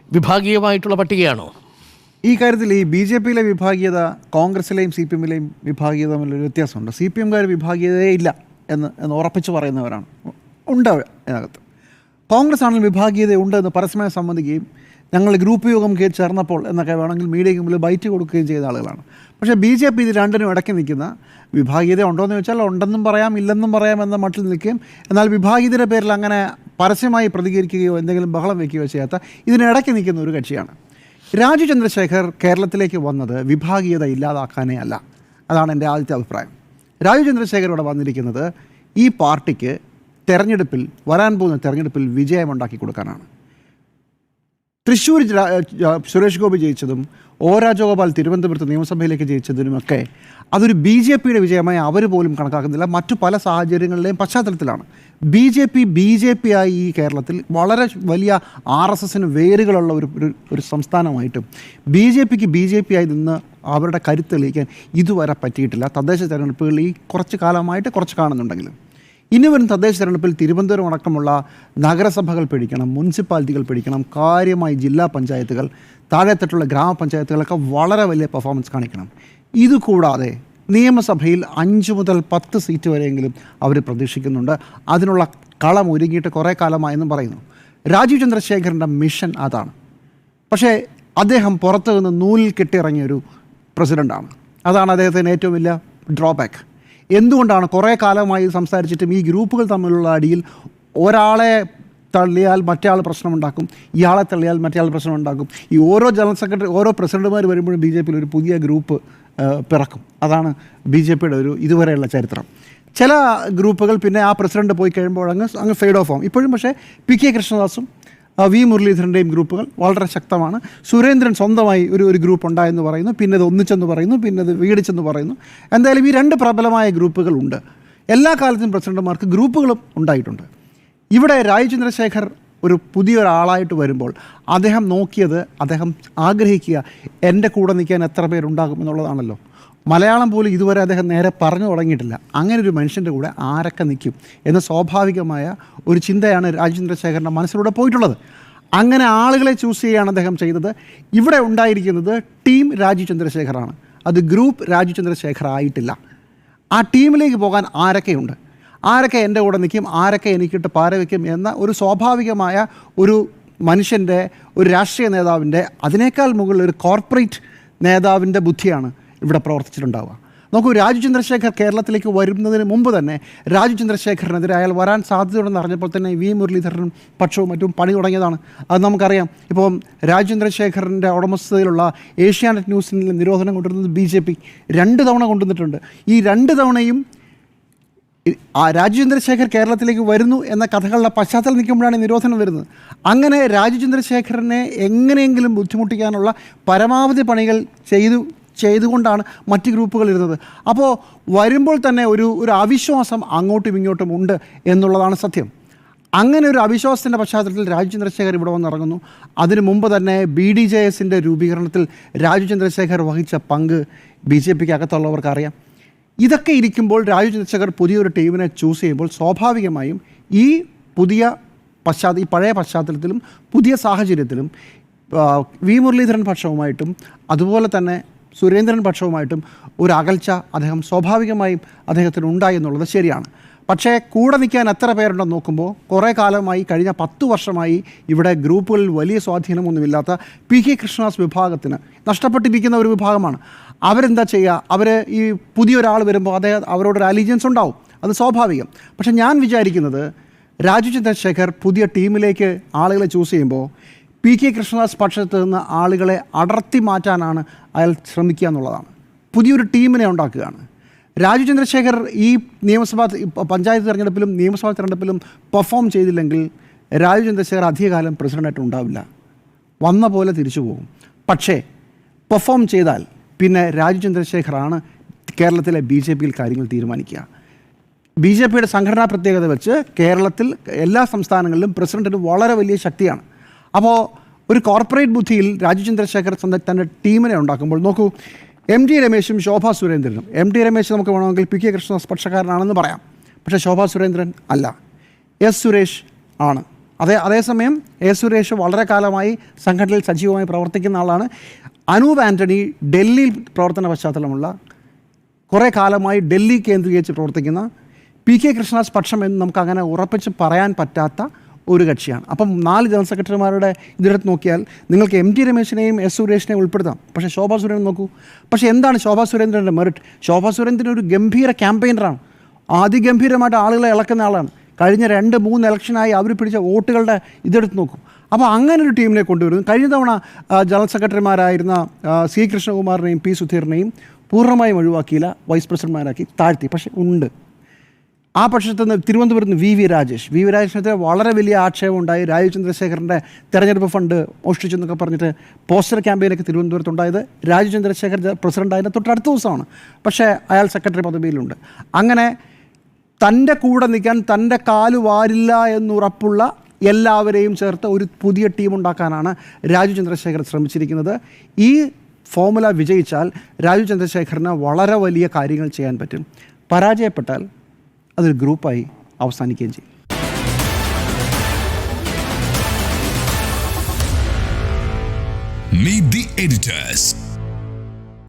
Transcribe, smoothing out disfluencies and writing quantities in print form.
വിഭാഗീയമായിട്ടുള്ള പട്ടികയാണോ? ഈ കാര്യത്തിൽ ഈ ബി ജെ പിയിലെ വിഭാഗീയത കോൺഗ്രസിലെയും സി പി എമ്മിലെയും വിഭാഗീയത തമ്മിലൊരു വ്യത്യാസമുണ്ട്. സി പി എംകാർ വിഭാഗീയതയേ ഇല്ല എന്ന് ഉറപ്പിച്ച് പറയുന്നവരാണ്, ഉണ്ട് അതിനകത്ത്. കോൺഗ്രസ് ആണെങ്കിൽ വിഭാഗീയത ഉണ്ട് എന്ന് പരസ്യമായി സമ്മതിക്കുകയും ഞങ്ങൾ ഗ്രൂപ്പ് യോഗം ചേർന്നപ്പോൾ എന്നൊക്കെ വേണമെങ്കിൽ മീഡിയയ്ക്ക് മുമ്പിൽ ബൈറ്റ് കൊടുക്കുകയും ചെയ്ത ആളുകളാണ്. പക്ഷേ ബി ജെ പി ഇത് രണ്ടിനും ഇടയ്ക്ക് നിൽക്കുന്ന, വിഭാഗീയത ഉണ്ടോ എന്ന് ചോദിച്ചാൽ ഉണ്ടെന്നും പറയാം ഇല്ലെന്നും പറയാം എന്ന മട്ടിൽ നിൽക്കുകയും എന്നാൽ വിഭാഗീയതയുടെ പേരിൽ അങ്ങനെ പരസ്യമായി പ്രതികരിക്കുകയോ എന്തെങ്കിലും ബഹളം വയ്ക്കുകയോ ചെയ്യാത്ത ഇതിനിടയ്ക്ക് നിൽക്കുന്ന ഒരു കക്ഷിയാണ്. രാജീവ് ചന്ദ്രശേഖർ കേരളത്തിലേക്ക് വന്നത് വിഭാഗീയത ഇല്ലാതാക്കാനേ അല്ല. അതാണ് എൻ്റെ ആദ്യത്തെ അഭിപ്രായം. രാജീവ് ചന്ദ്രശേഖർ ഇവിടെ വന്നിരിക്കുന്നത് ഈ പാർട്ടിക്ക് വരാൻ പോകുന്ന തെരഞ്ഞെടുപ്പിൽ വിജയമുണ്ടാക്കി കൊടുക്കാനാണ്. തൃശ്ശൂർ സുരേഷ് ഗോപി ജയിച്ചതും രാജഗോപാൽ തിരുവനന്തപുരത്ത് നിയമസഭയിലേക്ക് ജയിച്ചതിനുമൊക്കെ അതൊരു ബി ജെ പിയുടെ വിജയമായി അവർ പോലും കണക്കാക്കുന്നില്ല. മറ്റു പല സാഹചര്യങ്ങളിലെയും പശ്ചാത്തലത്തിലാണ് ബി ജെ പി ആയി ഈ കേരളത്തിൽ വളരെ വലിയ RSSന് വേരുകളുള്ള ഒരു സംസ്ഥാനമായിട്ടും ബി ജെ പി ആയി നിന്ന് അവരുടെ കരുത്ത് തെളിയിക്കാൻ ഇതുവരെ പറ്റിയിട്ടില്ല. തദ്ദേശ തെരഞ്ഞെടുപ്പുകൾ ഈ കുറച്ച് കാലമായിട്ട് കുറച്ച് കാണുന്നുണ്ടെങ്കിലും ഇനി വരും തദ്ദേശ തെരഞ്ഞെടുപ്പിൽ തിരുവനന്തപുരം അടക്കമുള്ള നഗരസഭകൾ പിടിക്കണം, മുനിസിപ്പാലിറ്റികൾ പിടിക്കണം, കാര്യമായി ജില്ലാ പഞ്ചായത്തുകൾ, താഴെത്തട്ടുള്ള ഗ്രാമപഞ്ചായത്തുകളൊക്കെ വളരെ വലിയ പെർഫോമൻസ് കാണിക്കണം. ഇതുകൂടാതെ നിയമസഭയിൽ 5 മുതൽ 10 സീറ്റ് വരെയെങ്കിലും അവർ പ്രതീക്ഷിക്കുന്നുണ്ട്. അതിനുള്ള കളം ഒരുങ്ങിയിട്ട് കുറേ കാലമായെന്നും പറയുന്നു. രാജീവ് ചന്ദ്രശേഖറിൻ്റെ മിഷൻ അതാണ്. പക്ഷേ അദ്ദേഹം പുറത്തു നിന്ന് നൂലിൽ കെട്ടിയിറങ്ങിയൊരു പ്രസിഡൻ്റാണ്. അതാണ് അദ്ദേഹത്തിന് ഏറ്റവും വലിയ ഡ്രോബാക്ക്. എന്തുകൊണ്ടാണ് കുറേ കാലമായി സംസാരിച്ചിട്ടും ഈ ഗ്രൂപ്പുകൾ തമ്മിലുള്ള അടിയിൽ ഒരാളെ തള്ളിയാൽ മറ്റേ ആൾ പ്രശ്നമുണ്ടാക്കും, ഇയാളെ തള്ളിയാൽ മറ്റേ ആൾ പ്രശ്നമുണ്ടാക്കും. ഈ ഓരോ ജനറൽ സെക്രട്ടറി, ഓരോ പ്രസിഡന്റുമാർ വരുമ്പോഴും ബി ജെ പിയിൽ ഒരു പുതിയ ഗ്രൂപ്പ് പിറക്കും. അതാണ് ബി ജെ പിയുടെ ഒരു ഇതുവരെയുള്ള ചരിത്രം. ചില ഗ്രൂപ്പുകൾ പിന്നെ ആ പ്രസിഡന്റ് പോയി കഴിയുമ്പോൾ അങ്ങ് ഫെയ്ഡ് ഓഫ് ആവും. ഇപ്പോഴും പക്ഷേ പി.കെ. കൃഷ്ണദാസും വി മുരളീധരൻ്റെയും ഗ്രൂപ്പുകൾ വളരെ ശക്തമാണ്. സുരേന്ദ്രൻ സ്വന്തമായി ഒരു ഗ്രൂപ്പ് ഉണ്ടായെന്ന് പറയുന്നു, പിന്നെ അത് ഒന്നിച്ചെന്ന് പറയുന്നു, പിന്നെ അത് വീടിച്ചെന്ന് പറയുന്നു. എന്തായാലും ഈ 2 പ്രബലമായ ഗ്രൂപ്പുകളുണ്ട്. എല്ലാ കാലത്തും പ്രസിഡന്റുമാർക്ക് ഗ്രൂപ്പുകളും ഉണ്ടായിട്ടുണ്ട്. ഇവിടെ രാജീവ് ചന്ദ്രശേഖർ ഒരു പുതിയൊരാളായിട്ട് വരുമ്പോൾ അദ്ദേഹം ആഗ്രഹിക്കുക എൻ്റെ കൂടെ നിൽക്കാൻ എത്ര പേരുണ്ടാകും എന്നുള്ളതാണല്ലോ. മലയാളം പോലും ഇതുവരെ അദ്ദേഹം നേരെ പറഞ്ഞു തുടങ്ങിയിട്ടില്ല. അങ്ങനെ ഒരു മനുഷ്യൻ്റെ കൂടെ ആരൊക്കെ നിൽക്കും എന്ന സ്വാഭാവികമായ ഒരു ചിന്തയാണ് രാജീവ് ചന്ദ്രശേഖറിൻ്റെ മനസ്സിലൂടെ പോയിട്ടുള്ളത്. അങ്ങനെ ആളുകളെ ചൂസ് ചെയ്യുകയാണ് അദ്ദേഹം ചെയ്തത്. ഇവിടെ ഉണ്ടായിരിക്കുന്നത് ടീം രാജീവ് ചന്ദ്രശേഖറാണ്, അത് ഗ്രൂപ്പ് രാജീവ് ചന്ദ്രശേഖർ ആയിട്ടില്ല. ആ ടീമിലേക്ക് പോകാൻ ആരൊക്കെ എൻ്റെ കൂടെ നിൽക്കും, ആരൊക്കെ എനിക്കിട്ട് പാര വയ്ക്കും എന്ന ഒരു സ്വാഭാവികമായ ഒരു മനുഷ്യൻ്റെ, ഒരു രാഷ്ട്രീയ നേതാവിൻ്റെ, അതിനേക്കാൾ മുകളിൽ ഒരു കോർപ്പറേറ്റ് നേതാവിൻ്റെ ബുദ്ധിയാണ് ഇവിടെ പ്രവർത്തിച്ചിട്ടുണ്ടാവുക. നോക്കൂ, രാജീവ് ചന്ദ്രശേഖർ കേരളത്തിലേക്ക് വരുന്നതിന് മുമ്പ് തന്നെ രാജീവ് ചന്ദ്രശേഖറിനെതിരെ അയാൾ വരാൻ സാധ്യതയുണ്ടെന്ന് അറിഞ്ഞപ്പോൾ തന്നെ വി മുരളീധരനും പക്ഷവും മറ്റും പണി തുടങ്ങിയതാണ്. അത് നമുക്കറിയാം. ഇപ്പം രാജീവ് ചന്ദ്രശേഖറിൻ്റെ ഉടമസ്ഥതയിലുള്ള ഏഷ്യാനെറ്റ് ന്യൂസിൽ നിരോധനം കൊണ്ടുവരുന്നത് ബി ജെ പി 2 തവണ കൊണ്ടുവന്നിട്ടുണ്ട്. ഈ 2 തവണയും രാജീവ് ചന്ദ്രശേഖർ കേരളത്തിലേക്ക് വരുന്നു എന്ന കഥകളുടെ പശ്ചാത്തലം നിൽക്കുമ്പോഴാണ് നിരോധനം വരുന്നത്. അങ്ങനെ രാജീവ് ചന്ദ്രശേഖറിനെ എങ്ങനെയെങ്കിലും ബുദ്ധിമുട്ടിക്കാനുള്ള പരമാവധി പണികൾ ചെയ്തുകൊണ്ടാണ് മറ്റ് ഗ്രൂപ്പുകൾ ഇരുന്നത്. അപ്പോൾ വരുമ്പോൾ തന്നെ ഒരു അവിശ്വാസം അങ്ങോട്ടും ഇങ്ങോട്ടും ഉണ്ട് എന്നുള്ളതാണ് സത്യം. അങ്ങനെ ഒരു അവിശ്വാസത്തിൻ്റെ പശ്ചാത്തലത്തിൽ രാജീവ് ചന്ദ്രശേഖർ ഇവിടെ വന്നിറങ്ങുന്നു. അതിനു മുമ്പ് തന്നെ BDJSൻ്റെ രൂപീകരണത്തിൽ രാജീവ് ചന്ദ്രശേഖർ വഹിച്ച പങ്ക് ബി ജെ പിക്ക് അകത്തുള്ളവർക്ക് അറിയാം. ഇതൊക്കെ ഇരിക്കുമ്പോൾ രാജീവ് ചന്ദ്രശേഖർ പുതിയൊരു ടീമിനെ ചൂസ് ചെയ്യുമ്പോൾ സ്വാഭാവികമായും ഈ പഴയ പശ്ചാത്തലത്തിലും പുതിയ സാഹചര്യത്തിലും വി മുരളീധരൻ പക്ഷവുമായിട്ടും അതുപോലെ തന്നെ സുരേന്ദ്രൻ പക്ഷവുമായിട്ടും ഒരു അകൽച്ച സ്വാഭാവികമായും അദ്ദേഹത്തിന് ഉണ്ടായി എന്നുള്ളത് ശരിയാണ്. പക്ഷേ കൂടെ നിൽക്കാൻ എത്ര പേരുണ്ടെന്ന് നോക്കുമ്പോൾ കുറേ കാലമായി, കഴിഞ്ഞ 10 വർഷമായി ഇവിടെ ഗ്രൂപ്പുകളിൽ വലിയ സ്വാധീനമൊന്നുമില്ലാത്ത പി.കെ. കൃഷ്ണദാസ് വിഭാഗത്തിന് നഷ്ടപ്പെട്ടിരിക്കുന്ന ഒരു വിഭാഗമാണ്. അവരെന്താ ചെയ്യുക? അവർ ഈ പുതിയൊരാൾ വരുമ്പോൾ അവരോടൊരു അലീജിയൻസ് ഉണ്ടാവും, അത് സ്വാഭാവികം. പക്ഷേ ഞാൻ വിചാരിക്കുന്നത് രാജീവ് ചന്ദ്രശേഖർ പുതിയ ടീമിലേക്ക് ആളുകളെ ചൂസ് ചെയ്യുമ്പോൾ പി.കെ. കൃഷ്ണദാസ് പക്ഷത്ത് നിന്ന് ആളുകളെ അടർത്തി മാറ്റാനാണ് അയാൾ ശ്രമിക്കുക എന്നുള്ളതാണ്. പുതിയൊരു ടീമിനെ ഉണ്ടാക്കുകയാണ്. രാജീവ് ചന്ദ്രശേഖർ ഈ പഞ്ചായത്ത് തിരഞ്ഞെടുപ്പിലും നിയമസഭാ തിരഞ്ഞെടുപ്പിലും പെർഫോം ചെയ്തില്ലെങ്കിൽ രാജീവ് ചന്ദ്രശേഖർ അധികകാലം പ്രസിഡൻ്റായിട്ട് ഉണ്ടാവില്ല, വന്ന പോലെ തിരിച്ചു പോകും. പക്ഷേ പെർഫോം ചെയ്താൽ പിന്നെ രാജീവ് ചന്ദ്രശേഖറാണ് കേരളത്തിലെ ബി ജെ പിയിൽ കാര്യങ്ങൾ തീരുമാനിക്കുക. ബി ജെ പിയുടെ സംഘടനാ പ്രത്യേകത വെച്ച് കേരളത്തിൽ എല്ലാ സംസ്ഥാനങ്ങളിലും പ്രസിഡന്റിന് വളരെ വലിയ ശക്തിയാണ്. അപ്പോൾ ഒരു കോർപ്പറേറ്റ് ബുദ്ധിയിൽ രാജീവ് ചന്ദ്രശേഖർ തൻ്റെ ടീമിനെ ഉണ്ടാക്കുമ്പോൾ നോക്കൂ, എം ടി രമേശും ശോഭാ സുരേന്ദ്രനും. എം ടി രമേശ് നമുക്ക് വേണമെങ്കിൽ പി കെ കൃഷ്ണദാസ് പക്ഷക്കാരനാണെന്ന് പറയാം, പക്ഷേ ശോഭാ സുരേന്ദ്രൻ അല്ല. എസ് സുരേഷ് ആണ്. അതേസമയം എ സുരേഷ് വളരെ കാലമായി സംഘടനയിൽ സജീവമായി പ്രവർത്തിക്കുന്ന ആളാണ്. അനൂപ് ആൻ്റണി ഡൽഹിയിൽ പ്രവർത്തന പശ്ചാത്തലമുള്ള, കുറേ കാലമായി ഡൽഹി കേന്ദ്രീകരിച്ച് പ്രവർത്തിക്കുന്ന, പി കെ കൃഷ്ണദാസ് പക്ഷം എന്ന് നമുക്ക് അങ്ങനെ ഉറപ്പിച്ച് പറയാൻ പറ്റാത്ത ഒരു കക്ഷിയാണ്. അപ്പം 4 ജനറൽ സെക്രട്ടറിമാരുടെ ഇതിനകത്ത് നോക്കിയാൽ നിങ്ങൾക്ക് എം ടി രമേശിനെയും എസ് സുരേഷിനെയും ഉൾപ്പെടുത്താം. പക്ഷേ ശോഭാ സുരേന്ദ്രൻ നോക്കൂ. പക്ഷേ എന്താണ് ശോഭാ സുരേന്ദ്രൻ്റെ മെറിറ്റ്? ശോഭാ സുരേന്ദ്രൻ ഒരു ഗംഭീര ക്യാമ്പയിനറാണ്. അതിഗംഭീരമായിട്ട് ആളുകളെ ഇളക്കുന്ന ആളാണ്. കഴിഞ്ഞ 2-3 ഇലക്ഷനായി അവർ പിടിച്ച വോട്ടുകളുടെ ഇതെടുത്ത് നോക്കും. അപ്പോൾ അങ്ങനെ ഒരു ടീമിനെ കൊണ്ടുവരുന്നു. കഴിഞ്ഞ തവണ ജനറൽ സെക്രട്ടറിമാരായിരുന്ന സി കൃഷ്ണകുമാറിനെയും പി സുധീറിനെയും പൂർണ്ണമായും ഒഴിവാക്കിയില്ല, വൈസ് പ്രസിഡന്റ്മാരാക്കി താഴ്ത്തി. പക്ഷേ ഉണ്ട്. ആ പക്ഷത്ത് നിന്ന് തിരുവനന്തപുരത്ത് നിന്ന് വി വി രാജേഷിനെതിരെ വളരെ വലിയ ആക്ഷേപം ഉണ്ടായി. രാജീവ് ചന്ദ്രശേഖറിൻ്റെ തെരഞ്ഞെടുപ്പ് ഫണ്ട് മോഷ്ടിച്ചെന്നൊക്കെ പറഞ്ഞിട്ട് പോസ്റ്റർ ക്യാമ്പയിനൊക്കെ തിരുവനന്തപുരത്തുണ്ടായത് രാജീവ് ചന്ദ്രശേഖർ പ്രസിഡൻ്റായതിൻ്റെ തൊട്ടടുത്ത ദിവസമാണ്. പക്ഷേ അയാൾ സെക്രട്ടറി പദവിയിലുണ്ട്. അങ്ങനെ തൻ്റെ കൂടെ നിൽക്കാൻ, തൻ്റെ കാല് വാരില്ല എന്നുറപ്പുള്ള എല്ലാവരെയും ചേർത്ത് ഒരു പുതിയ ടീം ഉണ്ടാക്കാനാണ് രാജീവ് ചന്ദ്രശേഖർ ശ്രമിച്ചിരിക്കുന്നത്. ഈ ഫോർമുല വിജയിച്ചാൽ രാജീവ് ചന്ദ്രശേഖറിന് വളരെ വലിയ കാര്യങ്ങൾ ചെയ്യാൻ പറ്റും. പരാജയപ്പെട്ടാൽ അതൊരു ഗ്രൂപ്പായി അവസാനിക്കുകയും ചെയ്യും. Meet the editors.